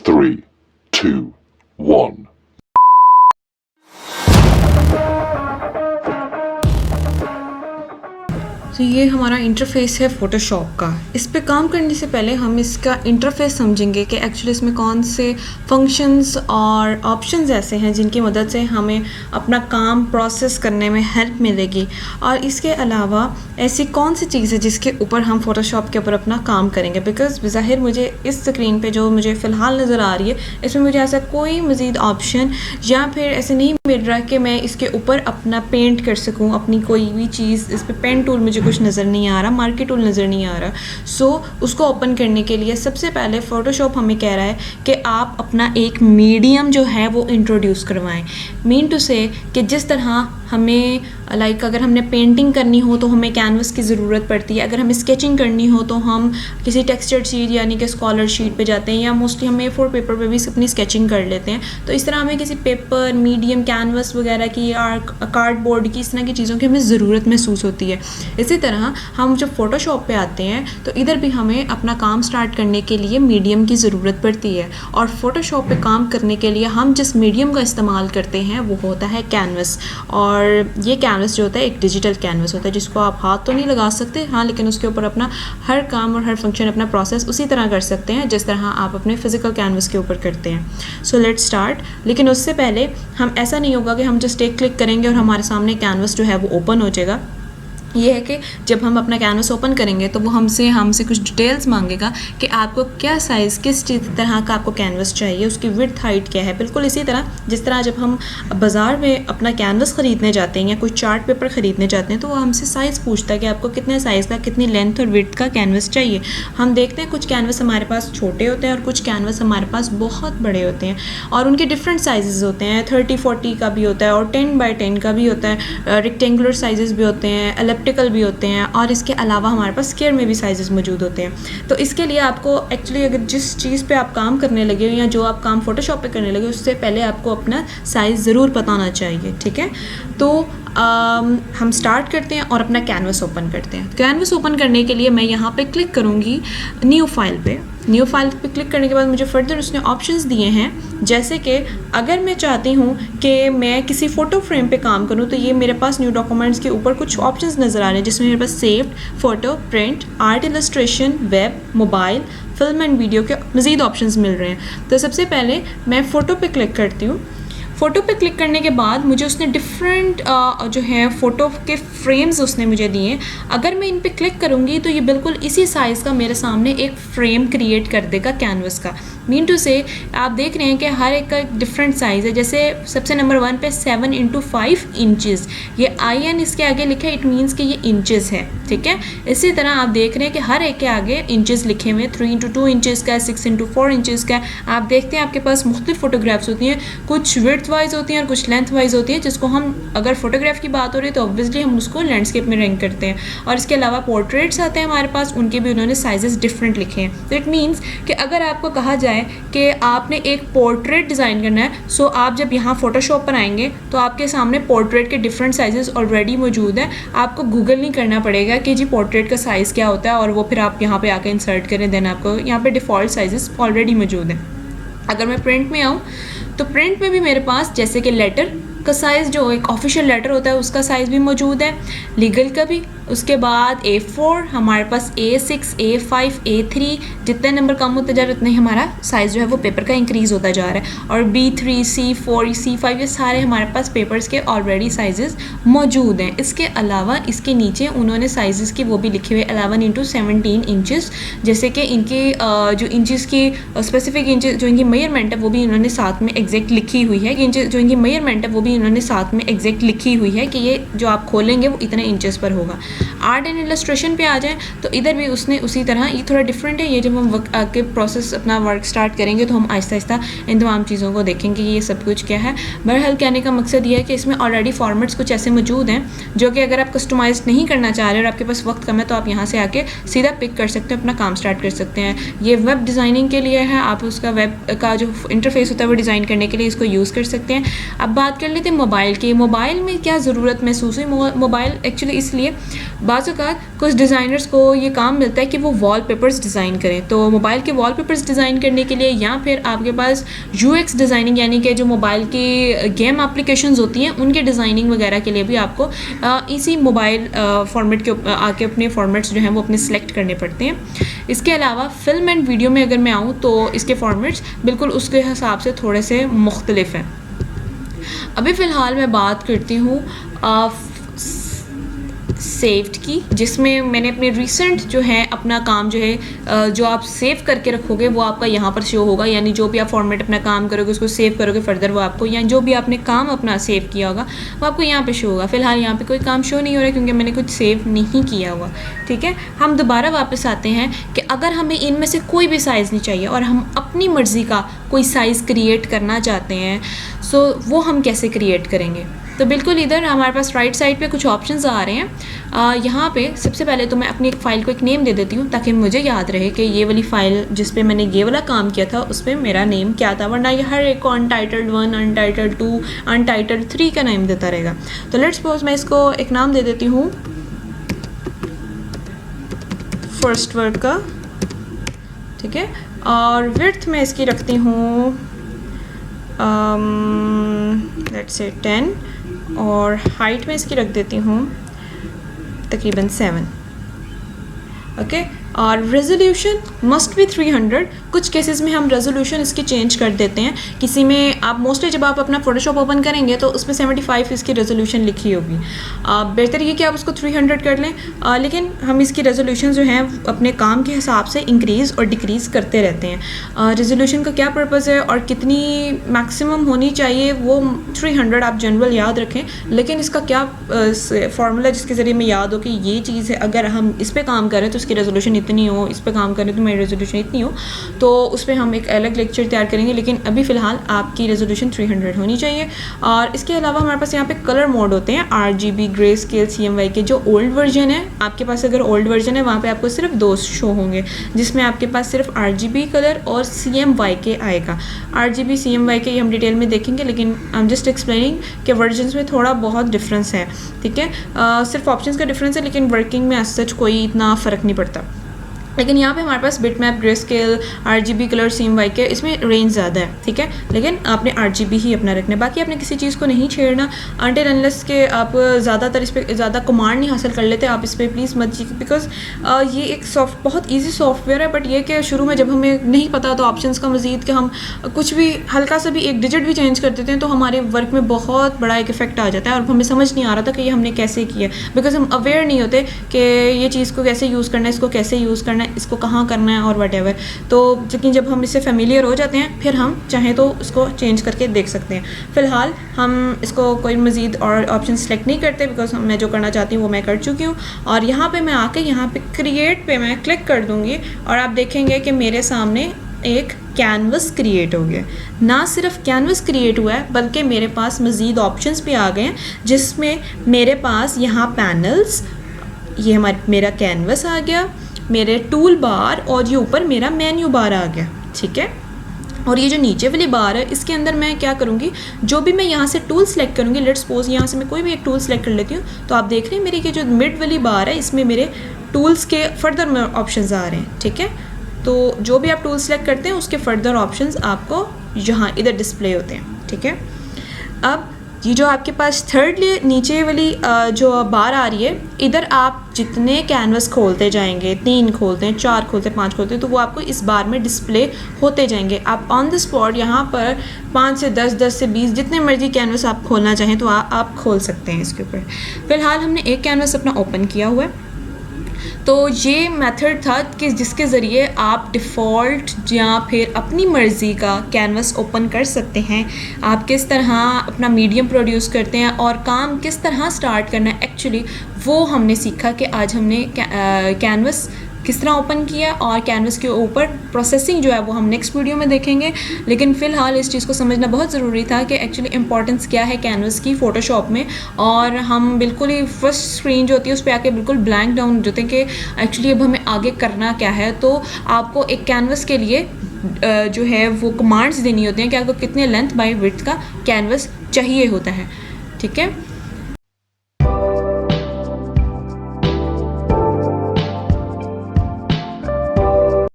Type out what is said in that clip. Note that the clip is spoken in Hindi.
3, 2, 1. तो ये हमारा इंटरफेस है फ़ोटोशॉप का। इस पे काम करने से पहले हम इसका इंटरफेस समझेंगे कि एक्चुअली इसमें कौन से फंक्शंस और ऑप्शंस ऐसे हैं जिनकी मदद से हमें अपना काम प्रोसेस करने में हेल्प मिलेगी, और इसके अलावा ऐसी कौन सी चीज़ है जिसके ऊपर हम फ़ोटोशॉप के ऊपर अपना काम करेंगे। बिकॉज़ ज़ाहिर मुझे इस स्क्रीन पे जो मुझे फ़िलहाल नज़र आ रही है, इसमें मुझे ऐसा कोई मज़ीद ऑप्शन या फिर ऐसे नहीं मिल रहा कि मैं इसके ऊपर अपना पेंट कर सकूँ अपनी कोई भी चीज़। इस पर पेन टूल मुझे कुछ नज़र नहीं आ रहा, मार्कर टूल नज़र नहीं आ रहा। सो उसको ओपन करने के लिए सबसे पहले फ़ोटोशॉप हमें कह रहा है कि आप अपना एक मीडियम जो है वो इंट्रोड्यूस करवाएं। मीन टू से कि जिस तरह हमें लाइक अगर हमने पेंटिंग करनी हो तो हमें कैनवस की ज़रूरत पड़ती है, अगर हमें स्केचिंग करनी हो तो हम किसी टेक्सचर्ड शीट यानी कि स्कॉलर शीट पे जाते हैं, या मोस्टली हम A4 पेपर पे भी अपनी स्केचिंग कर लेते हैं। तो इस तरह हमें किसी पेपर, मीडियम, कैनवस वगैरह की या कार्डबोर्ड की, इस तरह की चीज़ों की हमें ज़रूरत महसूस होती है। इसी तरह हम जब फ़ोटोशॉप पे आते हैं तो इधर भी हमें अपना काम स्टार्ट करने के लिए मीडियम की ज़रूरत पड़ती है, और फ़ोटोशॉप पे काम करने के लिए हम जिस मीडियम का इस्तेमाल करते हैं वो होता है कैनवस। और ये कैनवस जो होता है एक डिजिटल कैनवस होता है जिसको आप हाथ तो नहीं लगा सकते, हाँ, लेकिन उसके ऊपर अपना हर काम और हर फंक्शन, अपना प्रोसेस उसी तरह कर सकते हैं जिस तरह आप अपने फिज़िकल कैनवस के ऊपर करते हैं। So let's start. लेकिन उससे पहले हम ऐसा नहीं होगा कि हम जस्ट एक क्लिक करेंगे और हमारे सामने कैनवस जो है वो ओपन हो जाएगा। ये है कि जब हम अपना कैनवस ओपन करेंगे तो वो हमसे कुछ डिटेल्स मांगेगा कि आपको क्या साइज़, किस तरह का आपको कैनवस चाहिए, उसकी विड्थ, हाइट क्या है। बिल्कुल इसी तरह जिस तरह जब हम बाज़ार में अपना कैनवस ख़रीदने जाते हैं या कोई चार्ट पेपर ख़रीदने जाते हैं तो वो हमसे साइज़ पूछता है कि आपको कितने साइज़ का, कितनी लेंथ और विड्थ का कैनवस चाहिए। हम देखते हैं कुछ कैनवस हमारे पास छोटे होते हैं और कुछ कैनवस हमारे पास बहुत बड़े होते हैं, और उनके डिफरेंट साइज़ होते हैं। 30-40 का भी होता है और 10x10 का भी होता है, रेक्टेंगुलर साइज़ भी होते हैं, भी होते हैं, और इसके अलावा हमारे पास स्क्वायर में भी साइजेस मौजूद होते हैं। तो इसके लिए आपको एक्चुअली अगर जिस चीज़ पे आप काम करने लगे हो या जो आप काम फ़ोटोशॉप पे करने लगे उससे पहले आपको अपना साइज़ ज़रूर पता होना चाहिए, ठीक है। तो हम स्टार्ट करते हैं और अपना कैनवस ओपन करते हैं। कैनवस ओपन करने के लिए मैं यहाँ पे क्लिक करूँगी न्यू फाइल पे। न्यू फाइल पे क्लिक करने के बाद मुझे फर्दर उसने ऑप्शंस दिए हैं, जैसे कि अगर मैं चाहती हूँ कि मैं किसी फ़ोटो फ्रेम पे काम करूँ तो ये मेरे पास न्यू डॉक्यूमेंट्स के ऊपर कुछ ऑप्शंस नज़र आ रहे हैं जिसमें मेरे पास saved, photo, print, art illustration, web, mobile, film and video के मज़ीद ऑप्शंस मिल रहे हैं। तो सबसे पहले मैं फ़ोटो पे क्लिक करती हूँ। फ़ोटो पे क्लिक करने के बाद मुझे उसने डिफरेंट जो है फ़ोटो के फ्रेम्स उसने मुझे दिए। अगर मैं इन पे क्लिक करूँगी तो ये बिल्कुल इसी साइज़ का मेरे सामने एक फ़्रेम क्रिएट कर देगा कैनवस का। मीन टू से आप देख रहे हैं कि हर एक का डिफरेंट साइज़ है। जैसे सबसे नंबर 1 पे 7x5 इंचज़, ये IN इसके आगे लिखा है, इट मीन्स कि ये इंचज़ है, ठीक है। इसी तरह आप देख रहे हैं कि हर एक के आगे इंचज़ लिखे हुए हैं। 3x2 इंचज़ का, 6x4 इंचज़ का। आप देखते हैं आपके पास मुख्तलिफ फ़ोटोग्राफ्स होती हैं, कुछ विड्थ वाइज होती हैं और कुछ लेंथ वाइज होती है, जिसको हम अगर फोटोग्राफ की बात हो रही है तो ऑब्वियसली हम उसको लैंडस्केप में रैंक करते हैं। और इसके अलावा पोर्ट्रेट्स आते हैं हमारे पास, उनके भी उन्होंने साइजेस डिफरेंट लिखे हैं। तो इट मीन्स कि अगर आपको कहा जाए कि आपने एक पोर्ट्रेट डिज़ाइन करना है, सो आप जब यहाँ फोटोशॉप पर आएंगे तो आपके सामने पोर्ट्रेट के डिफरेंट साइजेस ऑलरेडी मौजूद हैं। आपको गूगल नहीं करना पड़ेगा कि जी पोर्ट्रेट का साइज़ क्या होता है और वो फिर आप यहाँ पर आके इंसर्ट करें, देन आपको यहाँ पर डिफ़ॉल्ट साइजेस ऑलरेडी मौजूद हैं। अगर मैं प्रिंट में आऊँ तो प्रिंट में भी मेरे पास जैसे कि लेटर का साइज़, जो एक ऑफिशियल लेटर होता है उसका साइज़ भी मौजूद है, लीगल का भी। उसके बाद A4, हमारे पास A6, A5, A3, जितने नंबर कम होते जा रहे उतने ही हमारा साइज़ जो है वो पेपर का इंक्रीज़ होता जा रहा है। और B3, C4, C5 ये सारे हमारे पास पेपर्स के ऑलरेडी साइजेस मौजूद हैं। इसके अलावा इसके नीचे उन्होंने साइज़ की वो भी लिखे हुए 11x17 इंचज़, जैसे कि इनकी जो इंचज़ की स्पेसिफिक इंचज़ जो इनकी मेजरमेंट है वो भी इन्होंने साथ में एग्जैक्ट लिखी हुई है। कि जो इनकी मेजरमेंट है वो भी इन्होंने साथ में एग्जैक्ट लिखी हुई है कि ये जो आप खोलेंगे वो इतने इंचेस पर होगा। आर्ट एंड इलस्ट्रेशन पे आ जाए तो इधर भी उसने उसी तरह, ये थोड़ा डिफरेंट है। ये जब हम आगे प्रोसेस अपना वर्क स्टार्ट करेंगे तो हम आहिस्ता आहिस्ता इन तमाम चीज़ों को देखेंगे कि ये सब कुछ क्या है। बहरहाल कहने का मकसद ये है कि इसमें ऑलरेडी फॉर्मेट्स कुछ ऐसे मौजूद हैं जो कि अगर आप कस्टमाइज नहीं करना चाह रहे और आपके पास वक्त कम है तो आप यहाँ से आके सीधा पिक कर सकते हैं, अपना काम स्टार्ट कर सकते हैं। ये वेब डिज़ाइनिंग के लिए है, आप उसका वेब का जो इंटरफेस होता है वो डिज़ाइन करने के लिए इसको यूज़ कर सकते हैं। अब बात कर लेते हैं मोबाइल की। मोबाइल में क्या ज़रूरत महसूस हुई। मोबाइल एक्चुअली इसलिए बाज़ औक़ात कुछ डिज़ाइनर्स को ये काम मिलता है कि वो वॉलपेपर्स डिज़ाइन करें, तो मोबाइल के वॉलपेपर्स डिज़ाइन करने के लिए या फिर आपके पास यूएक्स डिज़ाइनिंग यानी कि जो मोबाइल की गेम एप्लीकेशंस होती हैं उनके डिज़ाइनिंग वगैरह के लिए भी आपको इसी मोबाइल फॉर्मेट के आके अपने फॉर्मेट्स जो हैं वो अपने सेलेक्ट करने पड़ते हैं। इसके अलावा फ़िल्म एंड वीडियो में अगर मैं आऊँ तो इसके फॉर्मेट्स बिल्कुल उसके हिसाब से थोड़े से मुख्तलिफ हैं। अभी फ़िलहाल मैं बात करती हूँ सेव्ड की, जिसमें मैंने अपने रिसेंट जो है अपना काम जो है जो आप सेव करके रखोगे वो आपका यहाँ पर शो होगा, यानी जो भी आप फॉर्मेट अपना काम करोगे उसको सेव करोगे फर्दर वो आपको, या जो भी आपने काम अपना सेव किया होगा वो आपको यहाँ पे शो होगा। फ़िलहाल यहाँ पे कोई काम शो नहीं हो रहा है क्योंकि मैंने कुछ सेव नहीं किया हुआ। ठीक है, हम दोबारा वापस आते हैं कि अगर हमें इनमें से कोई भी साइज़ नहीं चाहिए और हम अपनी मर्ज़ी का कोई साइज़ क्रिएट करना चाहते हैं, सो वो हम कैसे क्रिएट करेंगे। तो बिल्कुल इधर हमारे पास राइट साइड पे कुछ ऑप्शंस आ रहे हैं। यहाँ पे सबसे पहले तो मैं अपनी एक फ़ाइल को एक नेम दे देती हूँ ताकि मुझे याद रहे कि ये वाली फ़ाइल जिस पे मैंने ये वाला काम किया था उस पर मेरा नेम क्या था, वरना ये हर एक को अनटाइटल्ड 1, अनटाइटल्ड 2, अनटाइटल्ड 3 का नेम देता रहेगा। तो लेट्स सपोज मैं इसको एक नाम दे देती हूँ फर्स्ट वर्ड का। ठीक है, और विड्थ में इसकी रखती हूँ लेट्स से 10 और हाइट में इसकी रख देती हूँ तकरीबन 7। ओके, और रेजोल्यूशन मस्ट बी 300। कुछ केसेस में हम रेजोल्यूशन इसकी चेंज कर देते हैं, किसी में आप मोस्टली जब आप अपना फ़ोटोशॉप ओपन करेंगे तो उसमें 75 इसकी रेजोल्यूशन लिखी होगी। बेहतर ये कि आप उसको 300 कर लें, लेकिन हम इसकी रेजोल्यूशन जो हैं अपने काम के हिसाब से इंक्रीज़ और डिक्रीज़ करते रहते हैं। रेजोल्यूशन का क्या पर्पज़ है और कितनी मैक्सिमम होनी चाहिए वो 300 आप जनरल याद रखें, लेकिन इसका क्या फार्मूला जिसके ज़रिए में याद हो कि ये चीज़ है, अगर हम इस पर काम करें तो इसकी रेजोल्यूशन इतनी हो, इस पर काम करें तो मेरी रेजोल्यूशन इतनी हो, तो उस पर हम एक अलग लेक्चर तैयार करेंगे, लेकिन अभी फ़िलहाल आपकी रेजोल्यूशन 300 होनी चाहिए। और इसके अलावा हमारे पास यहाँ पे कलर मोड होते हैं, RGB, ग्रे स्केल, CMYK के। जो ओल्ड वर्जन है आपके पास, अगर ओल्ड वर्जन है वहाँ पे आपको सिर्फ 2 शो होंगे, जिसमें आपके पास सिर्फ RGB कलर और CMYK आएगा। RGB CMYK ये हम डिटेल में देखेंगे, लेकिन आई एम जस्ट एक्सप्लेनिंग कि वर्जन्स में थोड़ा बहुत डिफरेंस है। ठीक है, सिर्फ ऑप्शंस का डिफरेंस है, लेकिन वर्किंग में सच कोई इतना फ़र्क नहीं पड़ता। लेकिन यहाँ पे हमारे पास bitmap, grey scale, RGB colour, CMYK, इसमें रेंज ज़्यादा है। ठीक है, लेकिन आपने RGB ही अपना रखना है, बाकी आपने किसी चीज़ को नहीं छेड़ना अनटिल अनलेस के आप ज़्यादातर इस पर ज़्यादा कमांड नहीं हासिल कर लेते, आप इस पर प्लीज़ मत कीजिए, बिकॉज ये एक बहुत ईजी सॉफ्टवेयर है। बट ये कि शुरू में जब हमें नहीं पता तो ऑप्शंस का मज़ीद कि हम कुछ भी हल्का सा भी एक डिजिट भी चेंज कर देते हैं तो हमारे वर्क में बहुत बड़ा एक इफेक्ट आ जाता है, और हमें समझ नहीं आ रहा था कि ये हमने कैसे किया, बिकॉज हम अवेयर नहीं होते कि ये चीज़ को कैसे यूज़ करना है, इसको कैसे यूज़ करना है, इसको कहाँ करना है और वटेवर। तो लेकिन जब हम इससे फेमिलियर हो जाते हैं फिर हम चाहें तो उसको चेंज करके देख सकते हैं। फ़िलहाल हम इसको कोई मज़ीद और ऑप्शन सेलेक्ट नहीं करते, बिकॉज मैं जो करना चाहती हूँ वो मैं कर चुकी हूँ। और यहाँ पे मैं आके यहाँ पे क्रिएट पे मैं क्लिक कर दूँगी और आप देखेंगे कि मेरे सामने एक कैनवस क्रिएट हो गया। ना सिर्फ कैनवस क्रिएट हुआ है बल्कि मेरे पास मज़ीद ऑप्शंस भी आ गए हैं, जिसमें मेरे पास यहाँ पैनल्स, ये मेरा कैनवस आ गया, मेरे टूल बार, और ये ऊपर मेरा मेन्यू बार आ गया। ठीक है, और ये जो नीचे वाली बार है इसके अंदर मैं क्या करूँगी, जो भी मैं यहाँ से टूल सेलेक्ट करूँगी, लेट्स सपोज यहाँ से मैं कोई भी एक टूल सेलेक्ट कर लेती हूँ, तो आप देख रहे हैं मेरी ये जो मिड वाली बार है इसमें मेरे टूल्स के फर्दर ऑप्शंस आ रहे हैं। ठीक है, तो जो भी आप टूल सेलेक्ट करते हैं उसके फर्दर ऑप्शंस आपको यहाँ इधर डिस्प्ले होते हैं। ठीक है, अब ये जो आपके पास थर्डली नीचे वाली जो बार आ रही है, इधर आप जितने कैनवस खोलते जाएंगे, 3 खोलते हैं, 4 खोलते हैं, 5 खोलते हैं, तो वो आपको इस बार में डिस्प्ले होते जाएंगे। आप ऑन द स्पॉट यहाँ पर 5 से 10, 10 से 20 जितने मर्जी कैनवस आप खोलना चाहें तो आप खोल सकते हैं इसके ऊपर। फ़िलहाल हमने एक कैनवस अपना ओपन किया हुआ है, तो ये मेथड था कि जिसके ज़रिए आप डिफ़ॉल्ट या फिर अपनी मर्ज़ी का कैनवस ओपन कर सकते हैं। आप किस तरह अपना मीडियम प्रोड्यूस करते हैं और काम किस तरह स्टार्ट करना है, एक्चुअली वो हमने सीखा कि आज हमने कैनवस किस तरह ओपन किया, और कैनवस के ऊपर प्रोसेसिंग जो है वो हम नेक्स्ट वीडियो में देखेंगे। लेकिन फ़िलहाल इस चीज़ को समझना बहुत ज़रूरी था कि एक्चुअली इंपॉर्टेंस क्या है कैनवस की फ़ोटोशॉप में, और हम बिल्कुल ही फर्स्ट स्क्रीन जो होती है उस पर आके बिल्कुल ब्लैंक डाउन होते हैं कि एक्चुअली अब हमें आगे करना क्या है। तो आपको एक कैनवस के लिए जो है वो कमांड्स देनी होती हैं कि आपको कितने लेंथ बाय विड्थ का कैनवस चाहिए होता है। ठीक है,